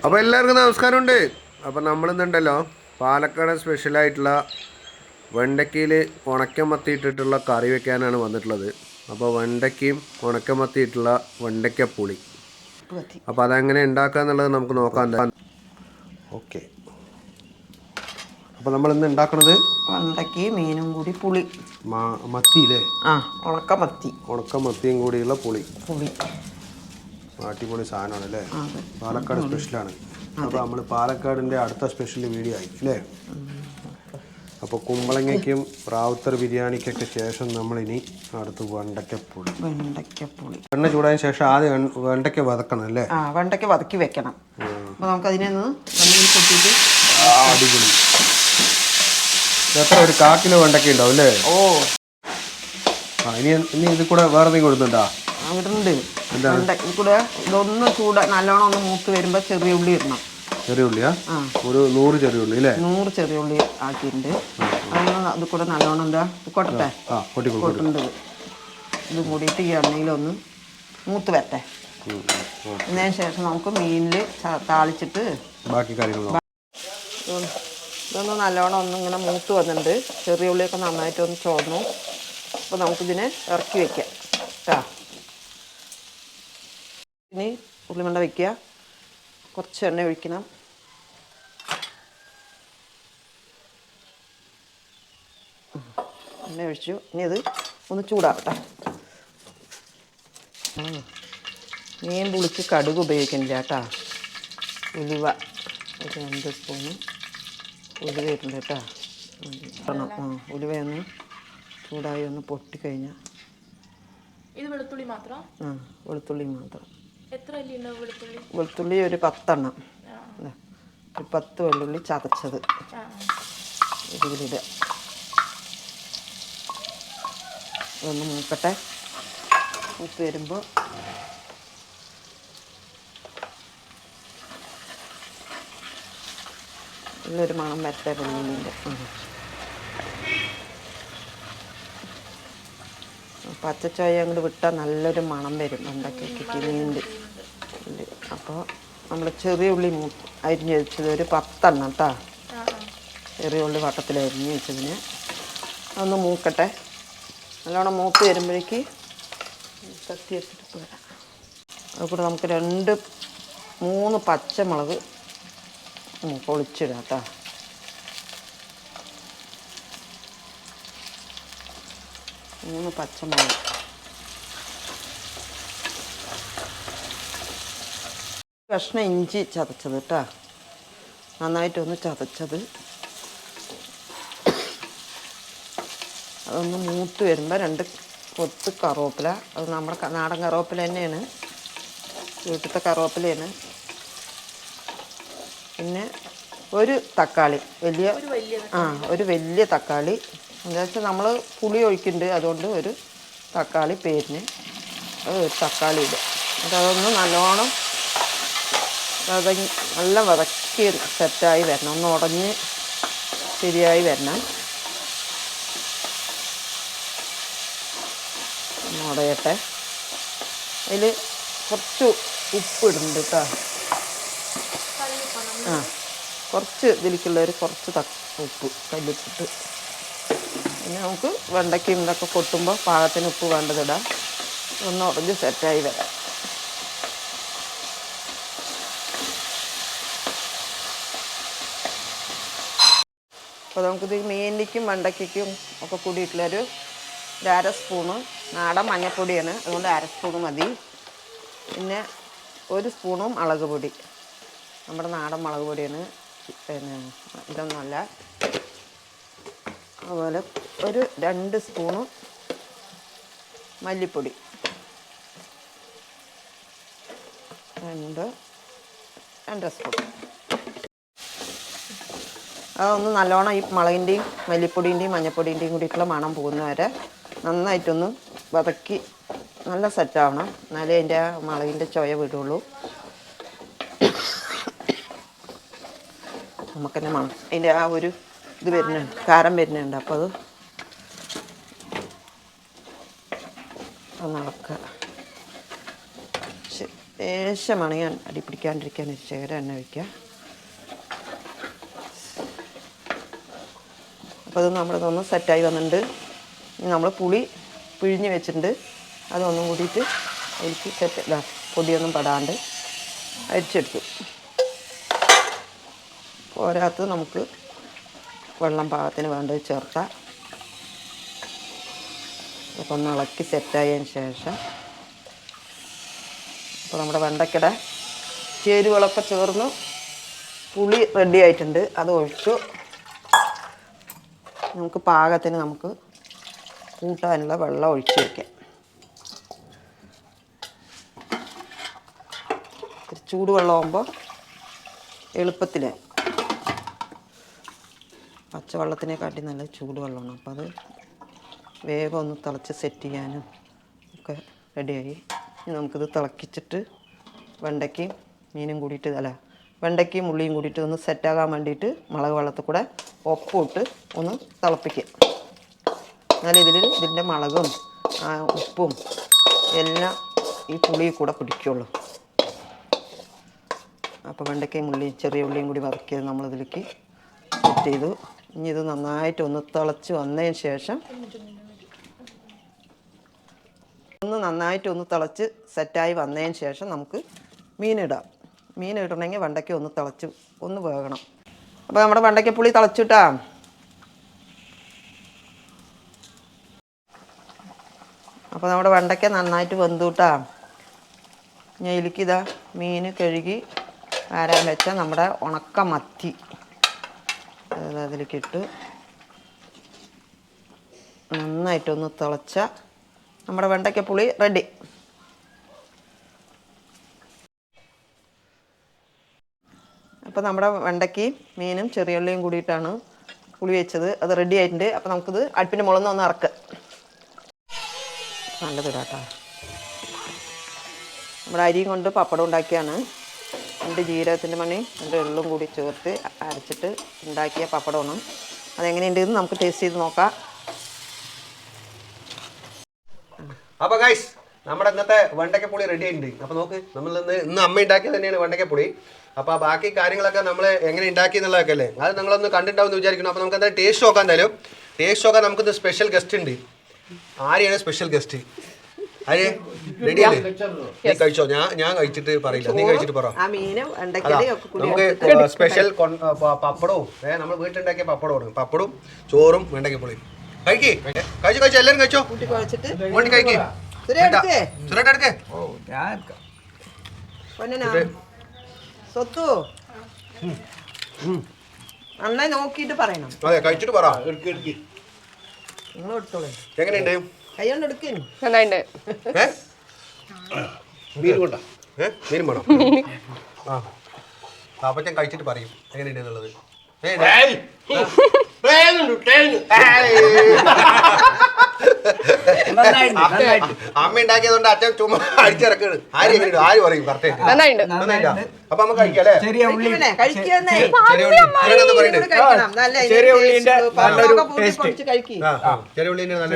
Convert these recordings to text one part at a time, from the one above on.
അപ്പോൾ എല്ലാവർക്കും നമസ്കാരമുണ്ട്. അപ്പോൾ നമ്മളിന്നുണ്ടല്ലോ പാലക്കാട് സ്പെഷ്യലായിട്ടുള്ള വെണ്ടയ്ക്കയിൽ ഉണക്കമത്തി ഇട്ടിട്ടുള്ള കറി വെക്കാനാണ് വന്നിട്ടുള്ളത്. അപ്പോൾ വെണ്ടയ്ക്കയും ഉണക്കമത്തി ഇട്ടുള്ള വെണ്ടയ്ക്ക പുളി. അപ്പോൾ അതെങ്ങനെ ഉണ്ടാക്കുക എന്നുള്ളത് നമുക്ക് നോക്കാം. ഓക്കെ, അപ്പോൾ നമ്മളിന്ന് ഉണ്ടാക്കുന്നത് വെണ്ടയ്ക്ക് മീനും കൂടി പുളി മത്തിയില്ലേ? ഉണക്കമത്തിയും കൂടിയുള്ള പുളി. അടിപൊളി സാധനമാണ് അല്ലേ? പാലക്കാട് സ്പെഷ്യലാണ്. അപ്പോൾ നമ്മൾ പാലക്കാടിൻ്റെ അടുത്ത സ്പെഷ്യൽ വീഡിയോ ആയി അല്ലേ? അപ്പോൾ കുമ്പളങ്ങയ്ക്കും റാവുത്തർ ബിരിയാണിക്കൊക്കെ ശേഷം നമ്മളിനി അടുത്ത് വെണ്ടയ്ക്കപ്പുളി. എണ്ണ ചൂടായതിനു ശേഷം ആദ്യം വെണ്ടയ്ക്ക വതക്കണം അല്ലേ? വെണ്ടയ്ക്ക വതക്കി വെക്കണം. അപ്പോൾ നമുക്കതിനെ അടിപൊളി. എത്ര ഒരു 1/4 കിലോ വെണ്ടയ്ക്ക ഉണ്ടാവും അല്ലേ? ഇനി ഇത് കൂടെ വേറെ എന്തെങ്കിലും കൊടുക്കുന്നുണ്ടോ? ഇടുന്നുണ്ട്. കൂടെ ഇതൊന്ന് നല്ലോണം ഒന്ന് മൂത്ത് വരുമ്പോൾ ചെറിയ ഉള്ളി ഇടണം. ചെറിയ ഉള്ളിയാ? ഒരു 100 ചെറിയ ഉള്ളി അല്ലേ? 100 ചെറിയ ഉള്ളി ആക്കിയിട്ടുണ്ട്. അത് കൂടെ നല്ലോണം എന്താ കൊട്ടട്ടെ കൊട്ടുണ്ട്. ഇതും കൂടിയിട്ട് ഈ എണ്ണയിലൊന്ന് മൂത്ത് വരട്ടെ. അതിന് ശേഷം നമുക്ക് മീനിൽ താളിച്ചിട്ട് ബാക്കി കാര്യങ്ങൾ. ഇതൊന്ന് നല്ലോണം ഒന്ന് ഇങ്ങനെ മൂത്ത് വന്നിട്ടുണ്ട്. ചെറിയ ഉള്ളിയൊക്കെ നന്നായിട്ടൊന്ന് ചോർന്നു. അപ്പോൾ നമുക്കിതിനെ ഇറക്കി വയ്ക്കാം കേട്ടോ. ഇനി ഉള്ളിമണ്ട വയ്ക്കുക. കുറച്ച് എണ്ണ ഒഴിക്കണം. എണ്ണ ഒഴിച്ചു. ഇനി ഇത് ഒന്ന് ചൂടാവട്ടെ. മീൻ പുളിക്ക് കടുക് ഉപയോഗിക്കുന്നില്ല കേട്ടോ. ഉലുവ ഒരു 2 സ്പൂണ് ഉലുവ ഇട്ടുണ്ട് കേട്ടോ. ഉലുവയൊന്ന് ചൂടായി ഒന്ന് പൊട്ടിക്കഴിഞ്ഞാൽ ഇത് വെളുത്തുള്ളി മാത്രം? വെളുത്തുള്ളി മാത്രം. എത്ര അല്ലി ഉണ്ടാവും വെളുത്തുള്ളി? വെളുത്തുള്ളി ഒരു 10 എണ്ണം. ഒരു 10 വെള്ളുള്ളി ചതച്ചത് ഇതിലിടുക. അതൊന്ന് മൂക്കട്ടെ. മൂത്ത് വരുമ്പോൾ നല്ലൊരു മണം വരട്ടെ വെള്ളുള്ളിൻ്റെ. പച്ചച്ചോയ അങ്ങോട്ട് വിട്ടാൽ നല്ലൊരു മണം വരും വെണ്ടയ്ക്കയ്ക്ക് മീനിൻ്റെ. അപ്പോൾ നമ്മൾ ചെറിയ ഉള്ളി അരിഞ്ഞ് വെച്ചത് ഒരു 10 എണ്ണം കേട്ടോ. ചെറിയ ഉള്ളി വട്ടത്തിൽ അരിഞ്ഞ് വെച്ചതിന് അതൊന്ന് മൂക്കട്ടെ. നല്ലോണം മൂത്ത് വരുമ്പോഴേക്ക് കത്തി എടുത്തിട്ട് വരാം. അതുകൂടെ നമുക്ക് 2-3 പച്ചമുളക് പൊളിച്ചിടാം കേട്ടോ. പച്ചമുളക്, കഷ്ണം ഇഞ്ചി ചതച്ചത് കേട്ടോ. നന്നായിട്ടൊന്ന് ചതച്ചത്. അതൊന്ന് മൂത്ത് വരുമ്പോൾ 2 കൊത്ത് കറുവേപ്പില. അത് നമ്മുടെ നാടൻ കറുവേപ്പില തന്നെയാണ്, വീട്ടിലത്തെ കറുവേപ്പിലയാണ്. പിന്നെ ഒരു തക്കാളി, ഒരു വലിയ തക്കാളി. എന്താ വെച്ചാൽ നമ്മൾ പുളി ഒഴിക്കുന്നുണ്ട്, അതുകൊണ്ട് ഒരു തക്കാളി പേരിന് ഒരു തക്കാളി ഇടുക. എന്നിട്ട് അതൊന്ന് നല്ലോണം നല്ല വതക്കി സെറ്റായി വരണം. ഒന്ന് ഉടഞ്ഞ് ശരിയായി വരണം. ഒന്ന് ഉടയട്ടെ. അതിൽ കുറച്ച് ഉപ്പ് ഇടുന്നുണ്ട് കേട്ടോ. കുറച്ച് ഇതിലേക്കുള്ളൊരു കുറച്ച് ഉപ്പ് കല്ലിട്ടിട്ട്. പിന്നെ നമുക്ക് വെണ്ടയ്ക്കും ഇതൊക്കെ കൊട്ടുമ്പോൾ പാകത്തിന് ഉപ്പ് വേണ്ടതിടാം. ഒന്ന് ഉടഞ്ഞ് സെറ്റായി വരാം. അപ്പോൾ നമുക്കിത് മീനിലേക്കും വെണ്ടയ്ക്കും ഒക്കെ കൂടിയിട്ടുള്ളൊരു 1/2 സ്പൂണ് നാടൻ മഞ്ഞൾപ്പൊടിയാണ്, അതുകൊണ്ട് 1/2 സ്പൂണ് മതി. പിന്നെ 1 സ്പൂണും മുളക് പൊടി, നമ്മുടെ നാടൻ മുളക് പൊടിയാണ്, പിന്നെ ഇതൊന്നുമല്ല. അതുപോലെ ഒരു 2 സ്പൂണ് മല്ലിപ്പൊടി, 2 സ്പൂൺ. അതൊന്ന് നല്ലോണം ഈ മുളകിൻ്റെയും മല്ലിപ്പൊടിൻ്റെയും മഞ്ഞൾപ്പൊടിൻ്റെയും കൂടിയിട്ടുള്ള മണം പോകുന്ന വരെ നന്നായിട്ടൊന്ന് വതക്കി നല്ല സെറ്റാവണം. എന്നാലേ അതിൻ്റെ ആ മുളകിൻ്റെ ചൊയ വിടുള്ളൂ. നമുക്കെന്നെ മണം അതിൻ്റെ ആ ഒരു ഇത് വരുന്നുണ്ട്, കാരം വരുന്നുണ്ട്. അപ്പോൾ അത് ഒന്ന് ഇളക്കുക. ലേശമാണ് ഞാൻ അടി പിടിക്കാണ്ടിരിക്കാൻ ശേഖരം എണ്ണ വയ്ക്കുക. അപ്പോൾ അത് നമ്മളിതൊന്ന് സെറ്റായി വന്നിട്ടുണ്ട്. ഇനി നമ്മൾ പുളി പിഴിഞ്ഞ് വെച്ചിട്ടുണ്ട്, അതൊന്നും കൂടിയിട്ട് എനിക്ക് സെറ്റ് പൊടിയൊന്നും പെടാണ്ട് അരിച്ചെടുത്തു. പോരാത്തത് നമുക്ക് വെള്ളം പാകത്തിന് വേണ്ടത് ചേർക്കാം. അപ്പോൾ ഒന്ന് ഇളക്കി സെറ്റായതിന് ശേഷം അപ്പോൾ നമ്മുടെ വെണ്ടയ്ക്കയുടെ ചേരുവകളൊക്കെ ചേർന്ന് പുളി റെഡി ആയിട്ടുണ്ട്. അത് ഒഴിച്ചു നമുക്ക് പാകത്തിന് നമുക്ക് കൂട്ടാനുള്ള വെള്ളം ഒഴിച്ച് വയ്ക്കാം. ചൂടുവെള്ളമാകുമ്പോൾ എളുപ്പത്തിൽ പച്ചവെള്ളത്തിനെക്കാട്ടി നല്ല ചൂടുവെള്ളമാണ്. അപ്പോൾ അത് വേഗം ഒന്ന് തിളച്ച് സെറ്റ് ചെയ്യാനും ഒക്കെ റെഡിയായി. ഇനി നമുക്കിത് തിളക്കിച്ചിട്ട് വെണ്ടയ്ക്കയും മീനും കൂടിയിട്ട് വെണ്ടയ്ക്കയും ഉള്ളിയും കൂടിയിട്ട് ഒന്ന് സെറ്റാകാൻ വേണ്ടിയിട്ട് മുളക് വെള്ളത്തിൽ കൂടെ ഉപ്പിട്ട് ഒന്ന് തിളപ്പിക്കുക. എന്നാലും ഇതിൻ്റെ മുളകും ഉപ്പും എല്ലാം ഈ പുളിയിൽ കൂടെ പിടിക്കുള്ളൂ. അപ്പോൾ വെണ്ടയ്ക്കയും ഉള്ളിയും ചെറിയ ഉള്ളിയും കൂടി വറക്കിയത് നമ്മളിതിലേക്ക് സെറ്റ് ചെയ്തു. ഇനി ഇത് നന്നായിട്ട് ഒന്ന് തിളച്ച് വന്നതിന് ശേഷം നന്നായിട്ട് തിളച്ച് സെറ്റായി വന്നതിന് ശേഷം നമുക്ക് മീനിടാം. മീൻ ഇടണമെങ്കിൽ വെണ്ടയ്ക്ക ഒന്ന് തിളച്ച് ഒന്ന് വേകണം. അപ്പോൾ നമ്മുടെ വെണ്ടയ്ക്കപ്പുളി തിളച്ചിട്ടാ. അപ്പോൾ നമ്മുടെ വെണ്ടയ്ക്ക നന്നായിട്ട് വെന്തുട്ടാ. ഞാൻ ഇതിലേക്കിതാ മീൻ കഴുകി ആരാൻ വെച്ച നമ്മുടെ ഉണക്ക മത്തി അതിലേക്കിട്ട് നന്നായിട്ടൊന്ന് തിളച്ച നമ്മുടെ വെണ്ടയ്ക്കപ്പുളി റെഡി. അപ്പോൾ നമ്മുടെ വെണ്ടയ്ക്കയും മീനും ചെറിയുള്ളിയും കൂടിയിട്ടാണ് പുളി വെച്ചത്. അത് റെഡി ആയിട്ടുണ്ട്. അപ്പോൾ നമുക്കിത് അടുപ്പിൻ്റെ മുകളിൽ നിന്ന് ഒന്ന് ഇറക്കുക. നല്ലതിടാട്ടോ. നമ്മുടെ അരിയും കൊണ്ട് പപ്പടം ഉണ്ടാക്കിയാണ്. 2 ജീരകത്തിൻ്റെ മണി 2 എള്ളും കൂടി ചേർത്ത് അരച്ചിട്ട് ഉണ്ടാക്കിയ പപ്പടമാണ്. അതെങ്ങനെയുണ്ടെന്ന് നമുക്ക് ടേസ്റ്റ് ചെയ്ത് നോക്കാം. അപ്പോൾ ഗൈസ് നമ്മുടെ ഇന്നത്തെ വെണ്ടയ്ക്കപ്പുളി റെഡി ആയിട്ടുണ്ട്. അപ്പോൾ നോക്ക്, നമ്മൾ ഇന്ന് അമ്മ ഉണ്ടാക്കിയത് തന്നെയാണ് വെണ്ടയ്ക്കപ്പുളി. അപ്പോൾ ബാക്കി കാര്യങ്ങളൊക്കെ നമ്മൾ എങ്ങനെ ഉണ്ടാക്കി എന്നുള്ളതൊക്കെ അല്ലേ, അത് നിങ്ങളൊന്ന് കണ്ടിട്ടുണ്ടാവും എന്ന് വിചാരിക്കുന്നു. അപ്പോൾ നമുക്ക് എന്തായാലും ടേസ്റ്റ് നോക്കാം. എന്തായാലും ടേസ്റ്റ് നോക്കാൻ നമുക്കിന്ന് സ്പെഷ്യൽ ഗസ്റ്റ് ഉണ്ട്. ആരെയാണ് സ്പെഷ്യൽ ഗസ്റ്റ്? ആര് റെഡി അല്ലേ? നീ കഴിച്ചോ? ഞാൻ കഴിച്ചിട്ട് പറയില്ല, നീ കഴിച്ചിട്ട് പറ. നമുക്ക് സ്പെഷ്യൽ പപ്പടവും നമ്മൾ വീട്ടിലുണ്ടാക്കിയ പപ്പടവും ചോറും വെണ്ടയ്ക്കപ്പുളിയും കഴിക്കേ. കഴിച്ചു എല്ലാവരും കഴിച്ചോ. കഴിക്കേ നന്നായി നോക്കിയിട്ട് പറയണം. അതെ, കഴിച്ചിട്ട് പറ. നിങ്ങൾ എടുത്തോളൂ. എങ്ങനെയുണ്ട്? കൈകൊണ്ട് എടുക്കേ. നന്നായിട്ടുണ്ട്. മീൻ കൊണ്ടാ? മീൻ വേണം. ആ അപ്പൊ ഞാൻ കഴിച്ചിട്ട് പറയും എങ്ങനെയുണ്ട് എന്നുള്ളത്. അമ്മ ഉണ്ടാക്കിയതുകൊണ്ട് അച്ഛൻ ചുമ്മാ അടിച്ചിറക്കാണ്. ആര് പറയും കറക്റ്റ്? അപ്പൊ നമുക്ക് കഴിക്കാം അല്ലേ? ചെറിയ ഉള്ളിന്റെ നല്ല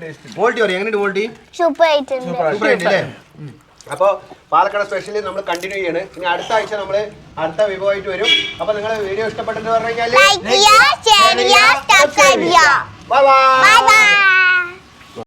ടേസ്റ്റ്. വോൾട്ടി പറയും എങ്ങനെയുണ്ട്? വോൾട്ടി സൂപ്പർ ആയിട്ടല്ലേ? അപ്പോൾ പാലക്കാട് സ്പെഷ്യലി നമ്മൾ കണ്ടിന്യൂ ചെയ്യാണ്. ഇനി അടുത്ത ആഴ്ച നമ്മൾ അടുത്ത വിഭവമായിട്ട് വരും. അപ്പൊ നിങ്ങളെ വീഡിയോ ഇഷ്ടപ്പെട്ടെന്ന് പറഞ്ഞു കഴിഞ്ഞാൽ ബൈ ബൈ.